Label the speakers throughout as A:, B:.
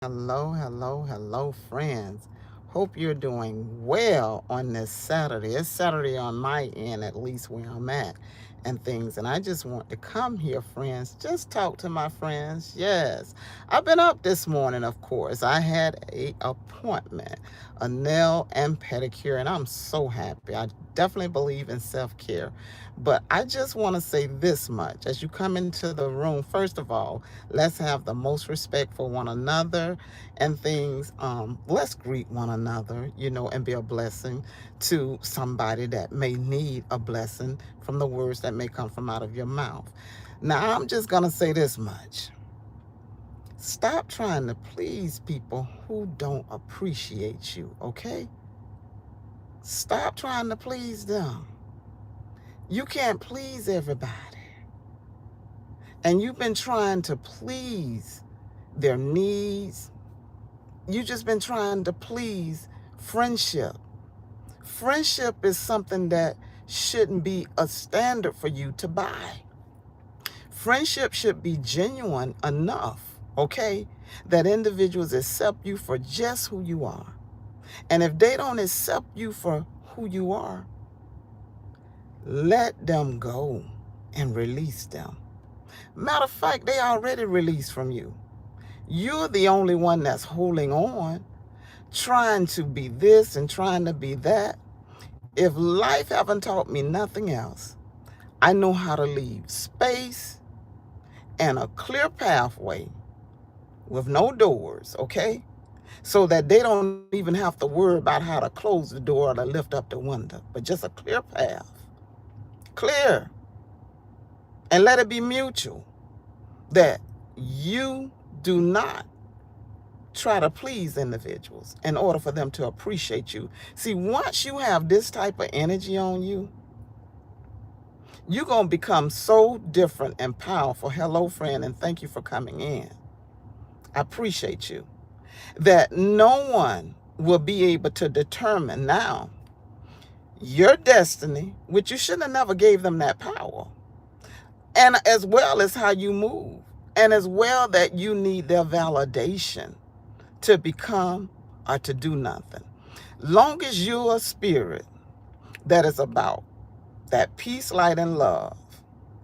A: Hello, hello, hello, friends. Hope you're doing well on this Saturday. It's Saturday on my end, at least where I'm at, and things. And I just want to come here, friends, just talk to my friends. Yes, I've been up this morning, of course. I had a appointment, a nail and pedicure, and I'm so happy. I definitely believe in self-care. But I just want to say this much. As you come into the room, first of all, let's have the most respect for one another and things. Let's greet one another, and be a blessing to somebody that may need a blessing from the words that may come from out of your mouth. Now, I'm just going to say this much. Stop trying to please people who don't appreciate you, okay? Stop trying to please them. You can't please everybody. And you've been trying to please their needs. You've just been trying to please friendship. Friendship is something that shouldn't be a standard for you to buy. Friendship should be genuine enough, okay, that individuals accept you for just who you are. And if they don't accept you for who you are, let them go and release them. Matter of fact, they already released from you. You're the only one that's holding on, trying to be this and trying to be that. If life haven't taught me nothing else, I know how to leave space and a clear pathway with no doors, okay? So that they don't even have to worry about how to close the door or to lift up the window, but just a clear path. Clear. And let it be mutual that you do not try to please individuals in order for them to appreciate you. See, once you have this type of energy on you, you're going to become so different and powerful. Hello, friend, and thank you for coming in. I appreciate you. That no one will be able to determine now your destiny, which you shouldn't have never gave them that power, and as well as how you move, and as well that you need their validation to become or to do nothing. Long as you're a spirit that is about that peace, light, and love,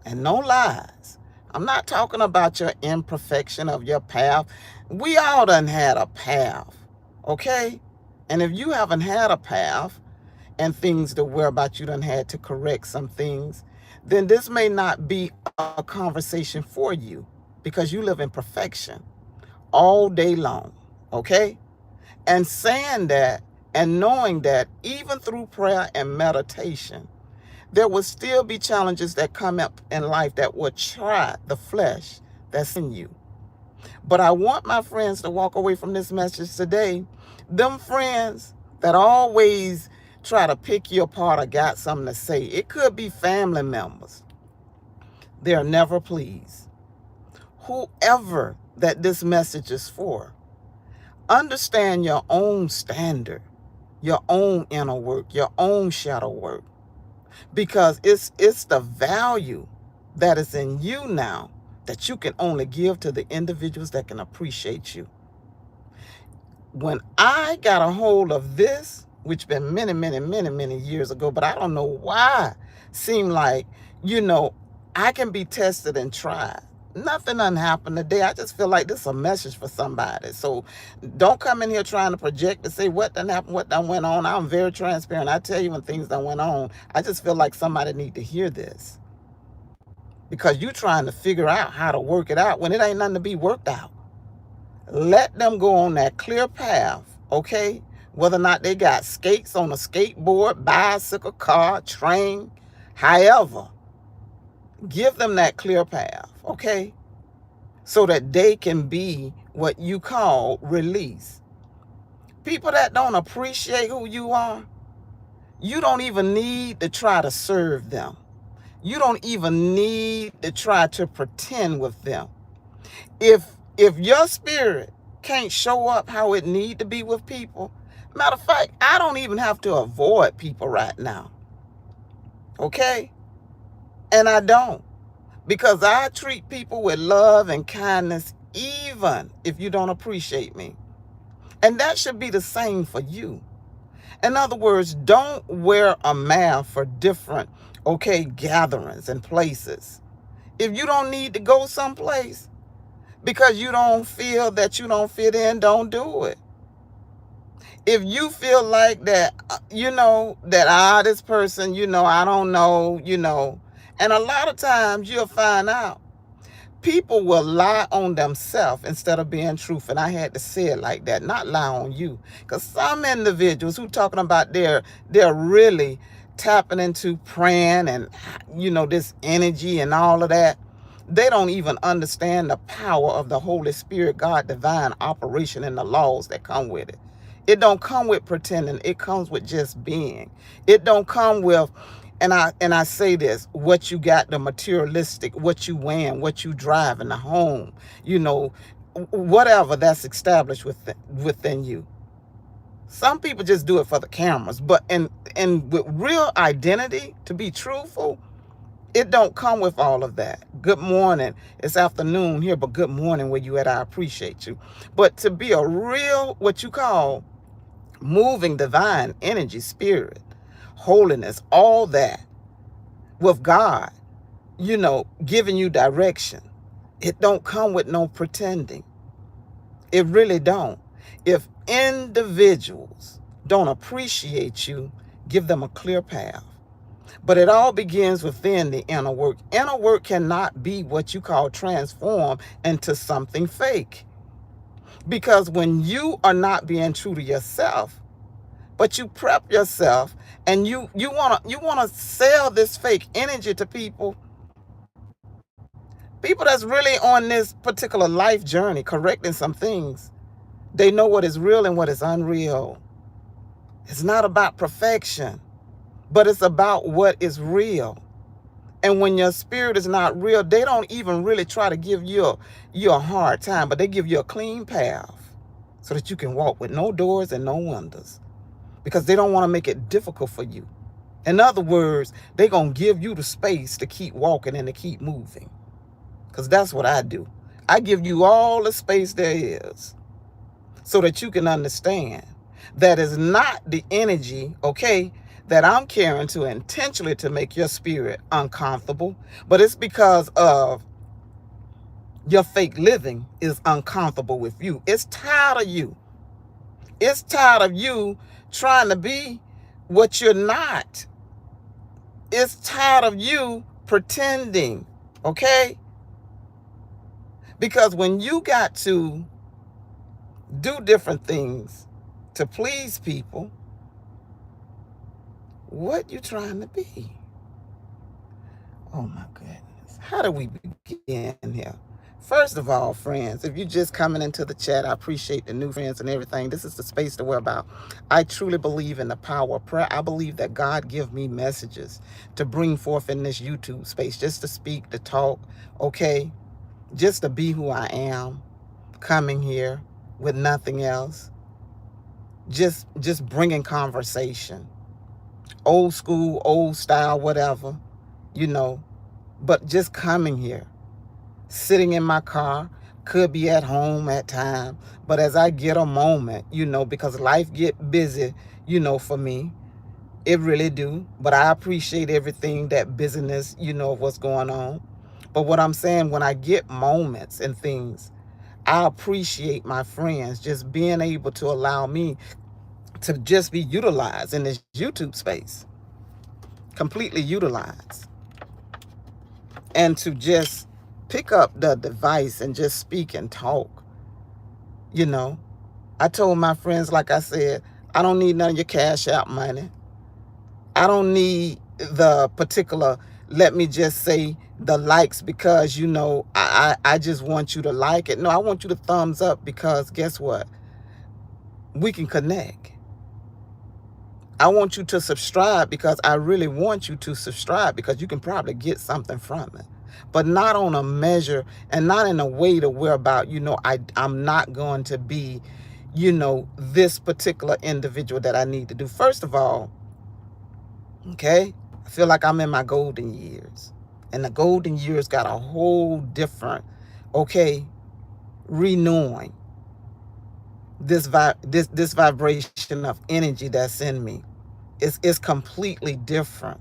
A: and no lies. I'm not talking about your imperfection of your path. We all done had a path, okay? And if you haven't had a path and things to worry about, you done had to correct some things, then this may not be a conversation for you because you live in perfection all day long, okay? And saying that and knowing that even through prayer and meditation, there will still be challenges that come up in life that will try the flesh that's in you. But I want my friends to walk away from this message today. Them friends that always try to pick you apart or got something to say. It could be family members. They're never pleased. Whoever that this message is for, understand your own standard, your own inner work, your own shadow work. Because it's the value that is in you now that you can only give to the individuals that can appreciate you. When I got a hold of this, which been many, many, many, many years ago, but I don't know why, seemed like, I can be tested and tried. Nothing done happened today. I just feel like this is a message for somebody. So don't come in here trying to project and say what done happened, what done went on. I'm very transparent. I tell you when things done went on. I just feel like somebody need to hear this. Because you trying to figure out how to work it out when it ain't nothing to be worked out. Let them go on that clear path, okay? Whether or not they got skates on a skateboard, bicycle, car, train, however. Give them that clear path, okay? So that they can be what you call release. People that don't appreciate who you are, you don't even need to try to serve them. You don't even need to try to pretend with them. If your spirit can't show up how it need to be with people, matter of fact, I don't even have to avoid people right now. Okay? And I don't. Because I treat people with love and kindness even if you don't appreciate me. And that should be the same for you. In other words, don't wear a mask for different, okay, gatherings and places. If you don't need to go someplace because you don't feel that you don't fit in, don't do it. If you feel like that, that this person, I don't know, and a lot of times you'll find out people will lie on themselves instead of being truthful. And I had to say it like that, not lie on you. Because some individuals who talking about they're really tapping into praying and, this energy and all of that, they don't even understand the power of the Holy Spirit, God, divine operation and the laws that come with it. It don't come with pretending. It comes with just being. It don't come with, and I say this, what you got, the materialistic, what you wearing, what you driving, the home, whatever that's established within you. Some people just do it for the cameras, but and with real identity, to be truthful, it don't come with all of that. Good morning. It's afternoon here, but good morning where you at. I appreciate you. But to be a real, what you call moving divine energy, spirit, holiness, all that with God, giving you direction. It don't come with no pretending. It really don't. If individuals don't appreciate you, give them a clear path. But it all begins within the inner work. Inner work cannot be what you call transform into something fake. Because when you are not being true to yourself, but you prep yourself and you wanna sell this fake energy to people that's really on this particular life journey, correcting some things. They know what is real and what is unreal. It's not about perfection, but it's about what is real. And when your spirit is not real, they don't even really try to give you a hard time, but they give you a clean path so that you can walk with no doors and no windows, because they don't want to make it difficult for you. In other words, they're going to give you the space to keep walking and to keep moving, because that's what I do. I give you all the space there is so that you can understand that is not the energy, okay, that I'm carrying to intentionally to make your spirit uncomfortable, but it's because of your fake living is uncomfortable with you. It's tired of you. It's tired of you trying to be what you're not. It's tired of you pretending, okay? Because when you got to do different things to please people, what you trying to be? Oh my goodness. How do we begin here? First of all, friends, if you're just coming into the chat, I appreciate the new friends and everything. This is the space to wear about. I truly believe in the power of prayer. I believe that God give me messages to bring forth in this YouTube space, just to speak, to talk, okay? Just to be who I am, coming here with nothing else. Just bringing conversation. Old school, old style, whatever, but just coming here, sitting in my car, could be at home at time, but as I get a moment, because life get busy, for me, it really do, but I appreciate everything, that busyness, of what's going on. But what I'm saying, when I get moments and things, I appreciate my friends just being able to allow me to just be utilized in this YouTube space, completely utilized, and to just pick up the device and just speak and talk. I told my friends, like I said, I don't need none of your Cash App money. I don't need the particular, let me just say, the likes, because I just want you to like it. No, I want you to thumbs up, because guess what? We can connect. I want you to subscribe, because I really want you to subscribe, because you can probably get something from it, but not on a measure and not in a way to where about, I'm not going to be, this particular individual that I need to do. First of all, okay, I feel like I'm in my golden years, and the golden years got a whole different, okay, renewing this vibration of energy that's in me. It's completely different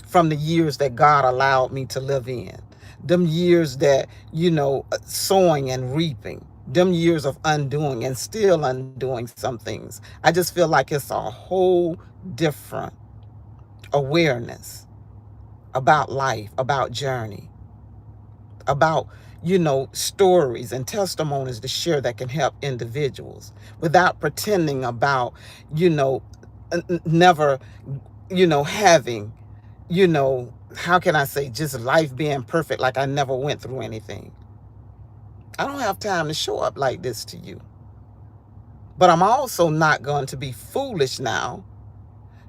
A: from the years that God allowed me to live in. Them years that, sowing and reaping. Them years of undoing and still undoing some things. I just feel like it's a whole different awareness about life, about journey, about, stories and testimonies to share that can help individuals without pretending about, never, having, how can I say, just life being perfect, like I never went through anything. I don't have time to show up like this to you. But I'm also not going to be foolish now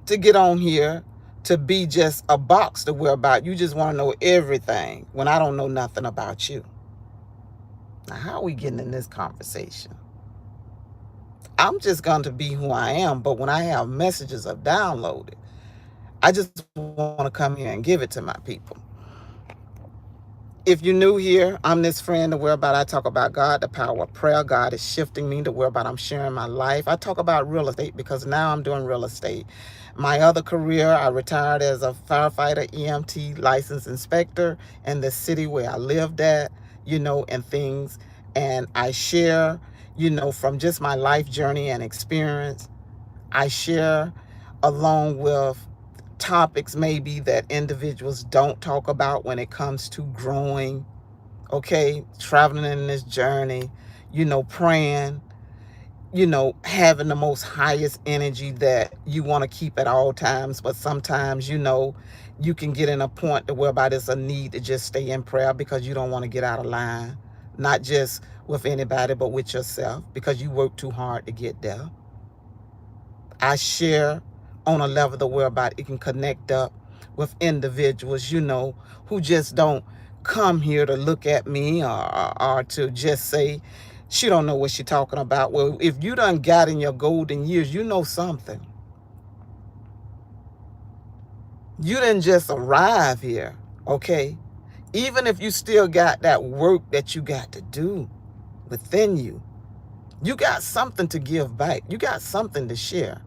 A: to get on here to be just a box to wear about. You just want to know everything when I don't know nothing about you. Now, how are we getting in this conversation? I'm just going to be who I am, but when I have messages of downloaded, I just want to come here and give it to my people. If you're new here, I'm this friend to where about I talk about God, the power of prayer. God is shifting me to where about I'm sharing my life. I talk about real estate because now I'm doing real estate. My other career, I retired as a firefighter, EMT, licensed inspector in the city where I lived at, and things. And I share, from just my life journey and experience. I share along with topics maybe that individuals don't talk about when it comes to growing, okay, traveling in this journey, praying, having the most highest energy that you want to keep at all times. But sometimes, you can get in a point to whereby there's a need to just stay in prayer because you don't want to get out of line, not just with anybody, but with yourself because you work too hard to get there. I share on a level to whereby it can connect up with individuals, who just don't come here to look at me or to just say, she don't know what she talking about. Well, if you done got in your golden years, you know something. You didn't just arrive here, okay? Even if you still got that work that you got to do within you, you got something to give back. You got something to share.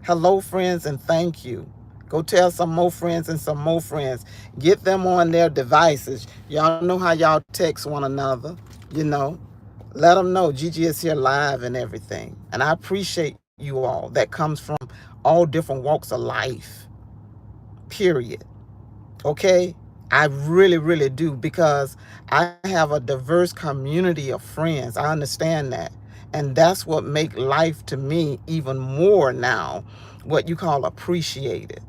A: Hello, friends, and thank you. Go tell some more friends and some more friends. Get them on their devices. Y'all know how y'all text one another, Let them know Gigi is here live and everything. And I appreciate you all. That comes from all different walks of life, period. Okay? I really, really do because I have a diverse community of friends. I understand that. And that's what makes life to me even more now what you call appreciated.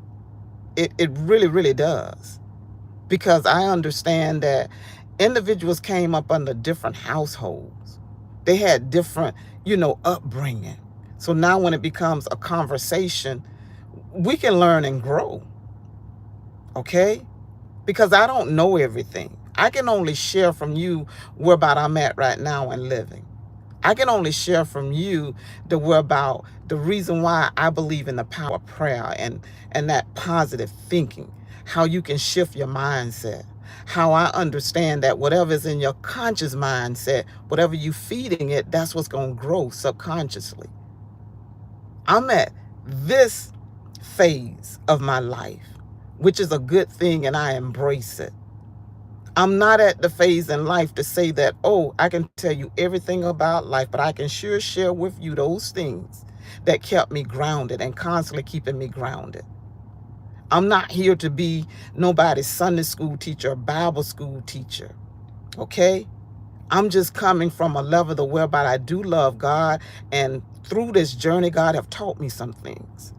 A: It really, really does. Because I understand that individuals came up under different households. They had different, upbringing. So now when it becomes a conversation, we can learn and grow. Okay? Because I don't know everything. I can only share from you where about I'm at right now and living. I can only share from you where about the reason why I believe in the power of prayer and that positive thinking, how you can shift your mindset, how I understand that whatever is in your conscious mindset, whatever you feeding it, that's what's going to grow subconsciously. I'm at this phase of my life, which is a good thing, and I embrace it. I'm not at the phase in life to say that, oh, I can tell you everything about life, but I can sure share with you those things that kept me grounded and constantly keeping me grounded. I'm not here to be nobody's Sunday school teacher or Bible school teacher, okay? I'm just coming from a level to whereby I do love God, and through this journey, God have taught me some things.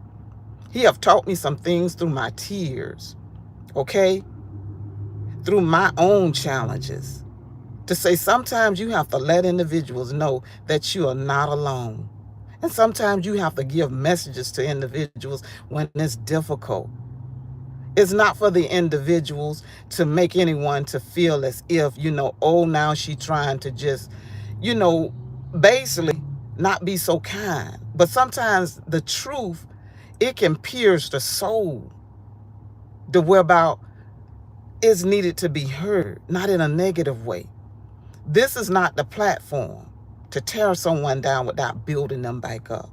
A: He have taught me some things through my tears, okay? Through my own challenges. To say sometimes you have to let individuals know that you are not alone. And sometimes you have to give messages to individuals when it's difficult. It's not for the individuals to make anyone to feel as if, oh, now she's trying to just, basically not be so kind. But sometimes the truth, it can pierce the soul. The whereabout is needed to be heard, not in a negative way. This is not the platform to tear someone down without building them back up.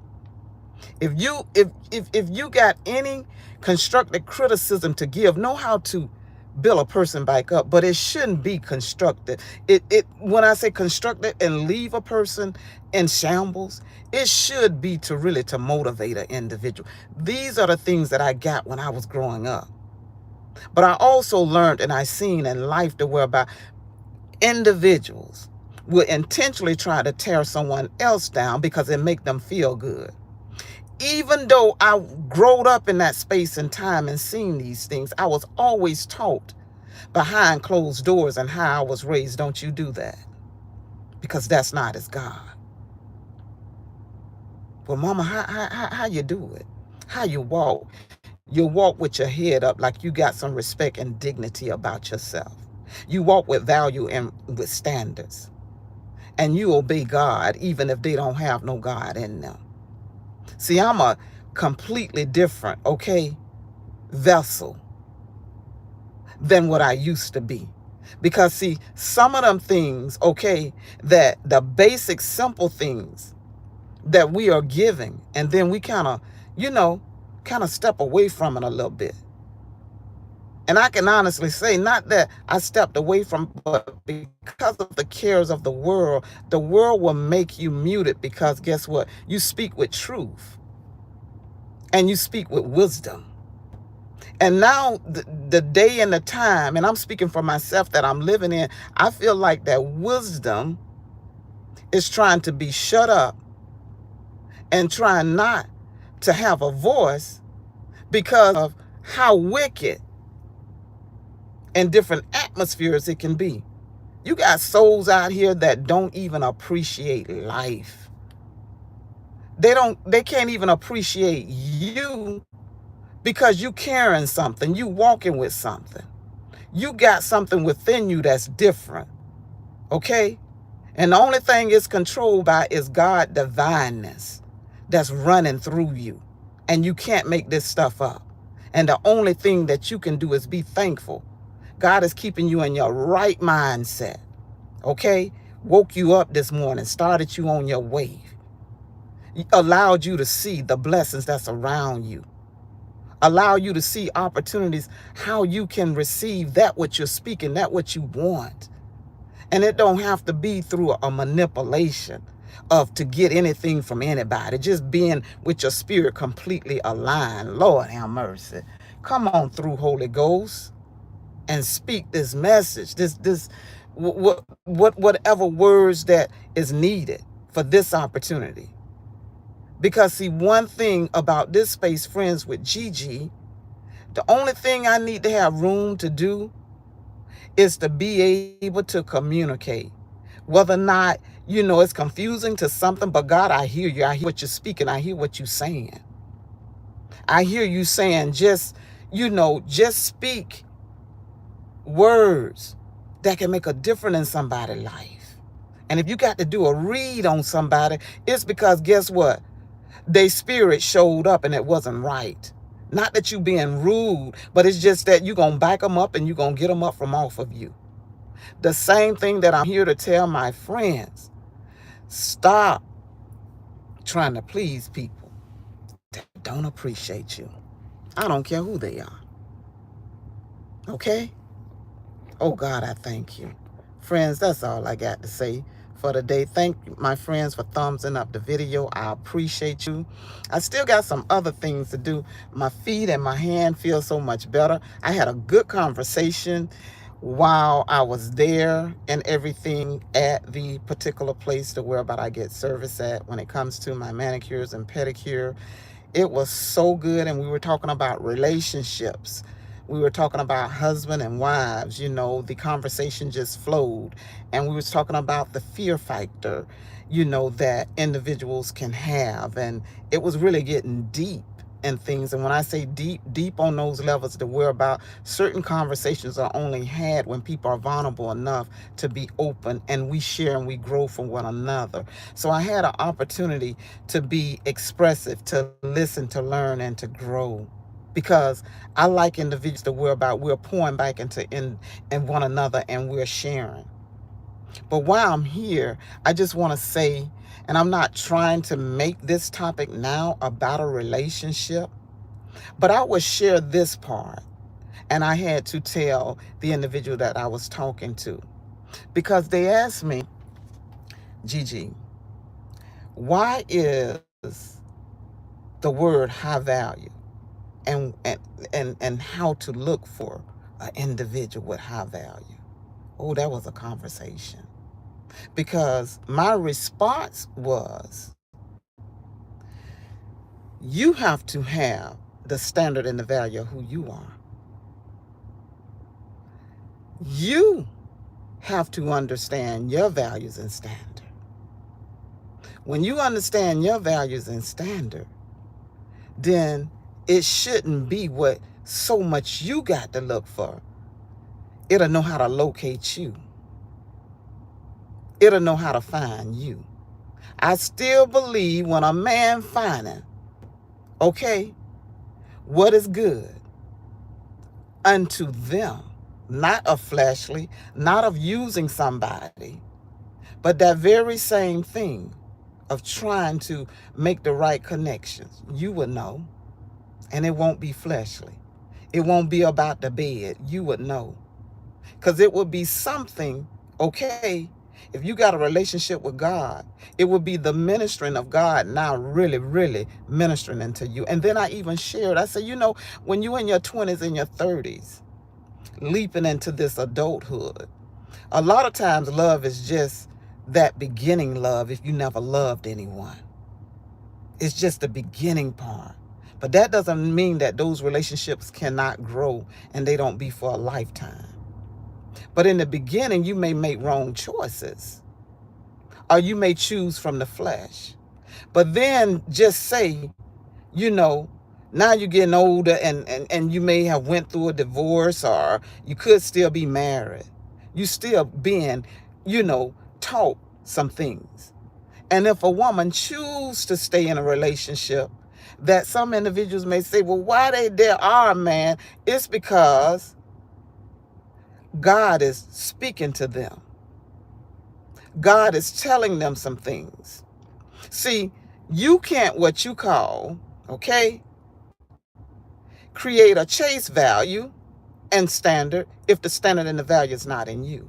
A: If you got any constructive criticism to give, know how to build a person back up, but it shouldn't be constructed. It when I say constructed and leave a person in shambles, it should be to motivate an individual. These are the things that I got when I was growing up. But I also learned and I seen in life to where about individuals will intentionally try to tear someone else down because it make them feel good. Even though I growed up in that space and time and seen these things, I was always taught behind closed doors and how I was raised, don't you do that, because that's not as God. Well, mama, how you do it? How you walk? You walk with your head up like you got some respect and dignity about yourself. You walk with value and with standards. And you obey God even if they don't have no God in them. See, I'm a completely different, okay, vessel than what I used to be. Because see, some of them things, okay, that the basic simple things that we are giving, and then we kind of, step away from it a little bit. And I can honestly say, not that I stepped away from, but because of the cares of the world will make you muted, because guess what? You speak with truth and you speak with wisdom. And now the day and the time, and I'm speaking for myself that I'm living in, I feel like that wisdom is trying to be shut up and trying not to have a voice because of how wicked and different atmospheres it can be. You got souls out here that don't even appreciate life. They can't even appreciate you because you carrying something, you walking with something. You got something within you that's different. Okay? And the only thing it's controlled by is God's divineness that's running through you. And you can't make this stuff up. And the only thing that you can do is be thankful. God is keeping you in your right mindset. Okay? Woke you up this morning, started you on your way. Allowed you to see the blessings that's around you. Allow you to see opportunities, how you can receive that what you're speaking, that what you want. And it don't have to be through a manipulation of to get anything from anybody. Just being with your spirit completely aligned. Lord have mercy. Come on through, Holy Ghost, and speak this message, whatever words that is needed for this opportunity. Because see, one thing about this space, friends with Gigi, the only thing I need to have room to do is to be able to communicate. Whether or not, it's confusing to something, but God, I hear you. I hear what you're speaking. I hear what you're saying. I hear you saying just speak words that can make a difference in somebody's life. And if you got to do a read on somebody, it's because guess what? Their spirit showed up and it wasn't right. Not that you being rude, but it's just that you're going to back them up and you're going to get them up from off of you. The same thing that I'm here to tell my friends. Stop trying to please people that don't appreciate you. I don't care who they are. Okay? Oh, God, I thank you. Friends, that's all I got to say for today. Thank my friends for thumbsing up the video. I appreciate you. I still got some other things to do. My feet and my hand feel so much better. I had a good conversation while I was there and everything at the particular place to where about I get service at when it comes to my manicures and pedicure. It was so good, and we were talking about relationships. We were talking about husband and wives, the conversation just flowed. And we was talking about the fear factor, that individuals can have. And it was really getting deep and things. And when I say deep, deep on those levels, to where about certain conversations are only had when people are vulnerable enough to be open, and we share and we grow from one another. So I had an opportunity to be expressive, to listen, to learn, and to grow. Because I like individuals to where about we're pouring back into in one another and we're sharing. But while I'm here, I just want to say, and I'm not trying to make this topic now about a relationship, but I will share this part. And I had to tell the individual that I was talking to, because they asked me, Gigi, why is the word high value, and how to look for an individual with high value? Oh, that was a conversation. Because my response was, you have to have the standard and the value of who you are. You have to understand your values and standard. When you understand your values and standard, then it shouldn't be what so much you got to look for. It'll know how to locate you. It'll know how to find you. I still believe when a man finding, okay, what is good unto them, not of fleshly, not of using somebody, but that very same thing of trying to make the right connections, you will know. And it won't be fleshly. It won't be about the bed. You would know. Because it would be something, okay, if you got a relationship with God, it would be the ministering of God now really, really ministering into you. And then I even shared, I said, when you're in your 20s and your 30s, leaping into this adulthood, a lot of times love is just that beginning love if you never loved anyone. It's just the beginning part. But that doesn't mean that those relationships cannot grow and they don't be for a lifetime. But in the beginning, you may make wrong choices, or you may choose from the flesh. But then just say, now you're getting older, and you may have went through a divorce, or you could still be married. You still being, taught some things. And if a woman choose to stay in a relationship, that some individuals may say, well, why they there are, man? It's because God is speaking to them. God is telling them some things. See, you can't what you call, okay, create a chase value and standard if the standard and the value is not in you.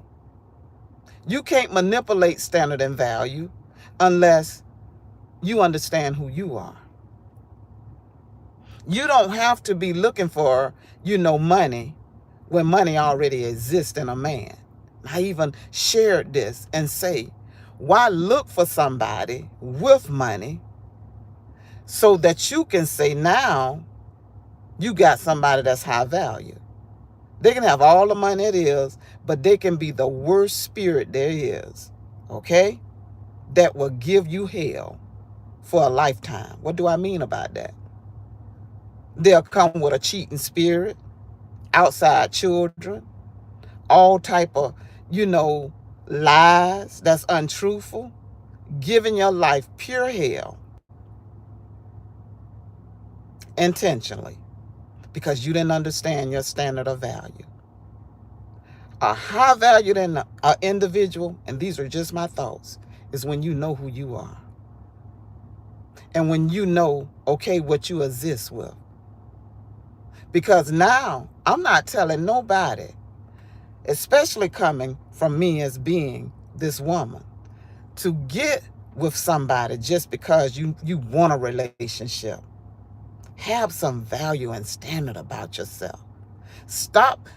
A: You can't manipulate standard and value unless you understand who you are. You don't have to be looking for, money when money already exists in a man. I even shared this and say, why look for somebody with money so that you can say now you got somebody that's high value? They can have all the money it is, but they can be the worst spirit there is, okay? That will give you hell for a lifetime. What do I mean about that? They'll come with a cheating spirit, outside children, all type of, lies that's untruthful, giving your life pure hell intentionally because you didn't understand your standard of value. A high value than an individual, and these are just my thoughts, is when you know who you are. And when you know, okay, what you exist with. Because now, I'm not telling nobody, especially coming from me as being this woman, to get with somebody just because you want a relationship. Have some value and standard about yourself. Stop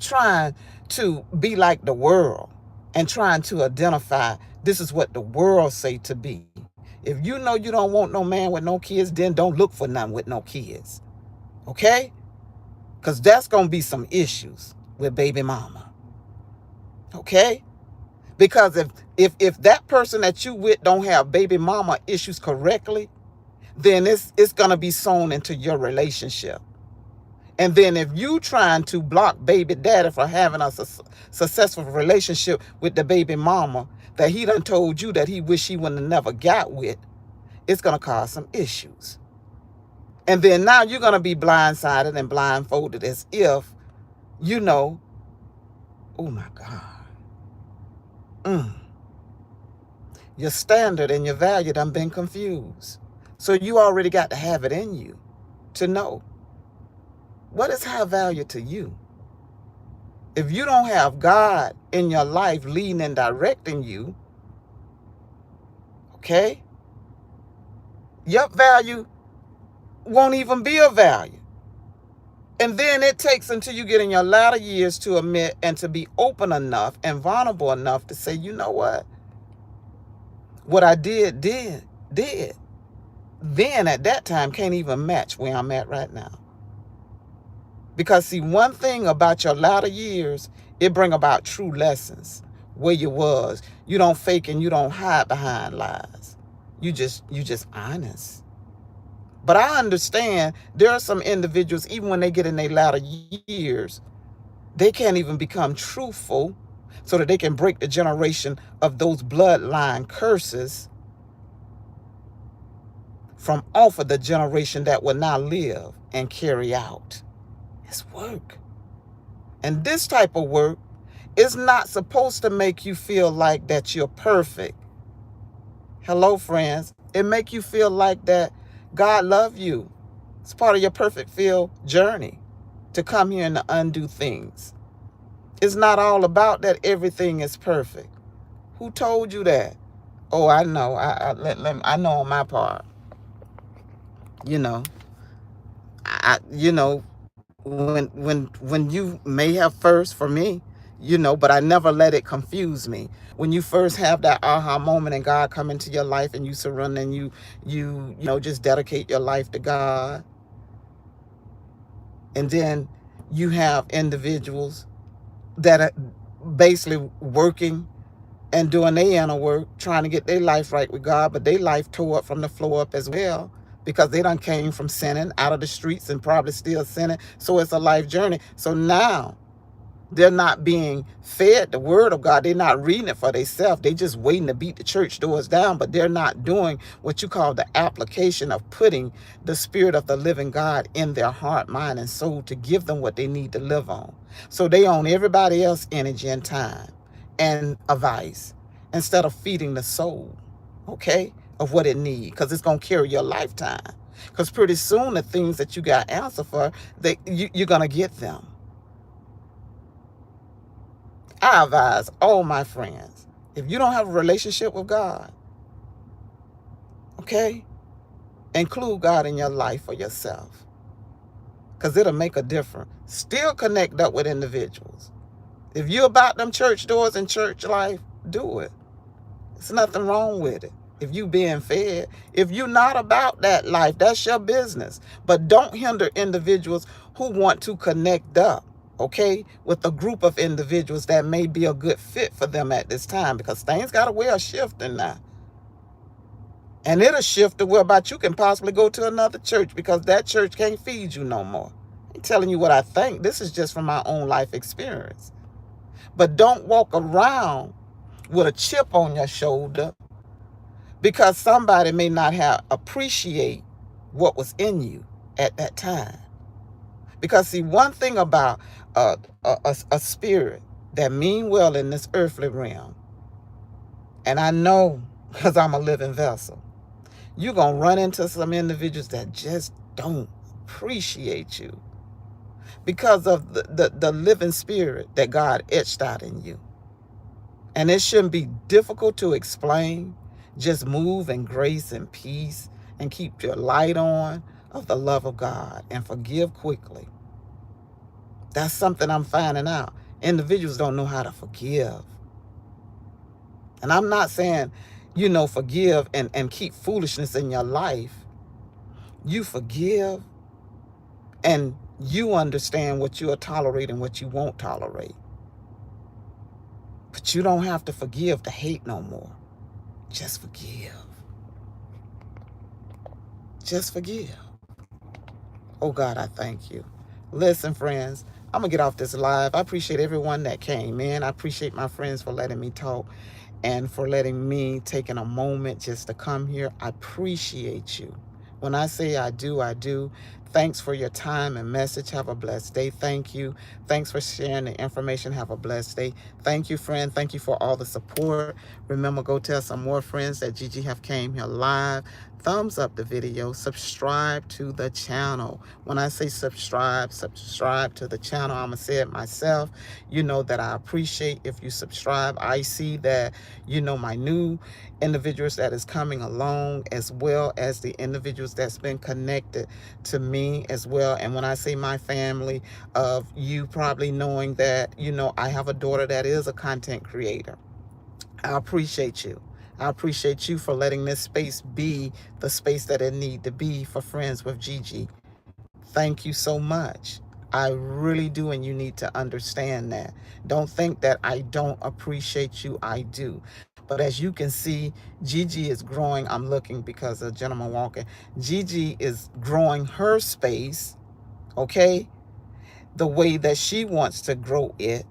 A: trying to be like the world and trying to identify this is what the world say to be. If you know you don't want no man with no kids, then don't look for none with no kids. Okay? Because that's going to be some issues with baby mama. Okay? Because if that person that you with don't have baby mama issues correctly, then it's going to be sewn into your relationship. And then if you trying to block baby daddy for having a successful relationship with the baby mama that he done told you that he wish he wouldn't have never got with, it's going to cause some issues. And then now you're going to be blindsided and blindfolded as if, oh my God. Mm. Your standard and your value done been confused. So you already got to have it in you to know what is high value to you. If you don't have God in your life leading and directing you, okay, your value won't even be a value. And then it takes until you get in your latter years to admit and to be open enough and vulnerable enough to say, you know what I did. Then at that time can't even match where I'm at right now. Because see, one thing about your latter years, it bring about true lessons where you was. You don't fake and you don't hide behind lies. You just honest. But I understand there are some individuals, even when they get in their latter years, they can't even become truthful so that they can break the generation of those bloodline curses from off of the generation that will now live and carry out. It's work. And this type of work is not supposed to make you feel like that you're perfect. Hello, friends. It make you feel like that God love you. It's part of your perfect feel journey to come here and to undo things. It's not all about that everything is perfect. Who told you that? Oh, I know. I know on my part. You know, when you may have first for me, but I never let it confuse me. When you first have that aha moment and God come into your life and you surrender and you just dedicate your life to God, and then you have individuals that are basically working and doing their inner work, trying to get their life right with God, but their life tore up from the floor up as well because they done came from sinning out of the streets and probably still sinning. So it's a life journey. So now they're not being fed the word of God. They're not reading it for themselves. They just waiting to beat the church doors down, but they're not doing what you call the application of putting the spirit of the living God in their heart, mind, and soul to give them what they need to live on. So they own everybody else's energy and time and advice instead of feeding the soul, okay, of what it needs, because it's going to carry your lifetime. Because pretty soon the things that you got answer for, you're going to get them. I advise all my friends, if you don't have a relationship with God, okay, include God in your life for yourself, because it'll make a difference. Still connect up with individuals. If you're about them church doors and church life, do it. There's nothing wrong with it. If you being fed, if you're not about that life, that's your business. But don't hinder individuals who want to connect up, okay, with a group of individuals that may be a good fit for them at this time, because things got a way of shifting now. And it'll shift to where about you can possibly go to another church because that church can't feed you no more. I'm telling you what I think. This is just from my own life experience. But don't walk around with a chip on your shoulder because somebody may not have appreciate what was in you at that time. Because see, one thing about a spirit that mean well in this earthly realm, and I know because I'm a living vessel, you're going to run into some individuals that just don't appreciate you because of the living spirit that God etched out in you. And it shouldn't be difficult to explain. Just move in grace and peace and keep your light on of the love of God and forgive quickly. That's something I'm finding out. Individuals don't know how to forgive. And I'm not saying, forgive and keep foolishness in your life. You forgive and you understand what you'll tolerate and what you won't tolerate. But you don't have to forgive to hate no more. Just forgive. Just forgive. Oh, God, I thank you. Listen, friends, I'm going to get off this live. I appreciate everyone that came in. I appreciate my friends for letting me talk and for letting me taking a moment just to come here. I appreciate you. When I say I do, I do. Thanks for your time and message. Have a blessed day. Thank you. Thanks for sharing the information. Have a blessed day. Thank you, friend. Thank you for all the support. Remember, go tell some more friends that Gigi have came here live. Thumbs up the video. Subscribe to the channel. When I say subscribe to the channel. I'm going to say it myself. You know that I appreciate if you subscribe. I see that, my new individuals that is coming along, as well as the individuals that's been connected to me as well. And when I say my family, of you probably knowing that, I have a daughter that is a content creator. I appreciate you. I appreciate you for letting this space be the space that it need to be for Friends with Gigi. Thank you so much. I really do, and you need to understand that. Don't think that I don't appreciate you. I do. But as you can see, Gigi is growing. I'm looking because a gentleman walking. Gigi is growing her space, okay, the way that she wants to grow it,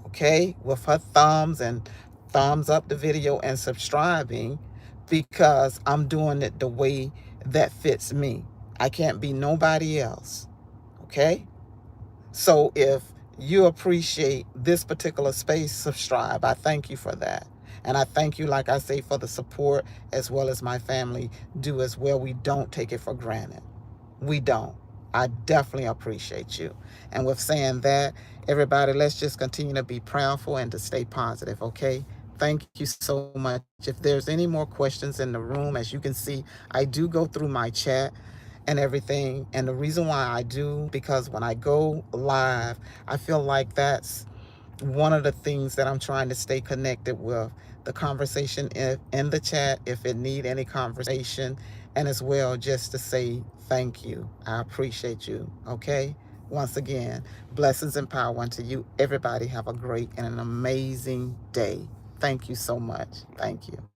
A: okay, with her thumbs and thumbs up the video and subscribing, because I'm doing it the way that fits me. I can't be nobody else, okay? So if you appreciate this particular space, subscribe. I thank you for that. And I thank you, like I say, for the support, as well as my family do as well. We don't take it for granted. We don't. I definitely appreciate you. And with saying that, everybody, let's just continue to be prayerful and to stay positive, okay? Thank you so much. If there's any more questions in the room, as you can see, I do go through my chat and everything. And the reason why I do, because when I go live, I feel like that's one of the things that I'm trying to stay connected with, the conversation in the chat, if it need any conversation, and as well just to say thank you. I appreciate you, okay? Once again, blessings and power unto you. Everybody have a great and an amazing day. Thank you so much. Thank you.